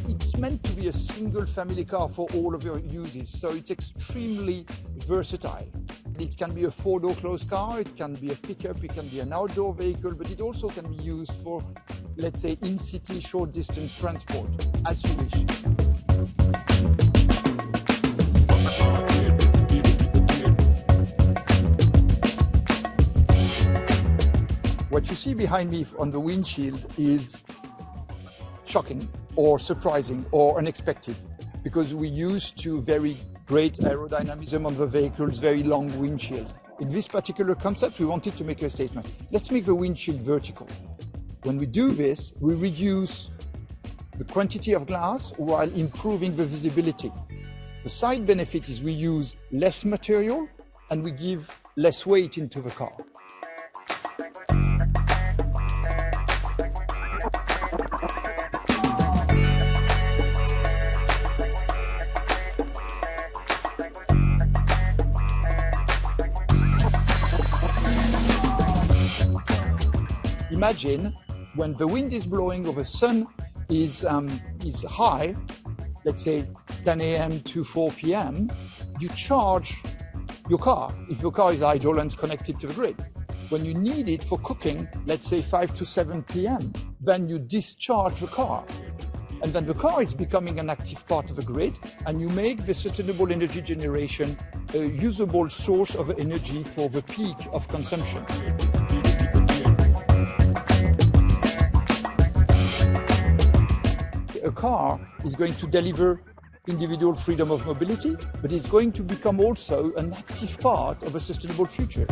It's meant to be a single family car for all of your uses, so it's extremely versatile. It can be a four-door closed car, it can be a pickup, it can be an outdoor vehicle, but it also can be used for, let's say, in-city short-distance transport, as you wish. What you see behind me on the windshield is shocking or surprising or unexpected, because we used to very great aerodynamism on the vehicle's very long windshield. In this particular concept, we wanted to make a statement. Let's make the windshield vertical. When we do this, we reduce the quantity of glass while improving the visibility. The side benefit is we use less material and we give less weight into the car. Imagine when the wind is blowing or the sun is high, let's say 10 a.m. to 4 p.m., you charge your car if your car is idle and connected to the grid. When you need it for cooking, let's say 5 to 7 p.m., then you discharge the car. And then the car is becoming an active part of the grid, and you make the sustainable energy generation a usable source of energy for the peak of consumption. A car is going to deliver individual freedom of mobility, but it's going to become also an active part of a sustainable future.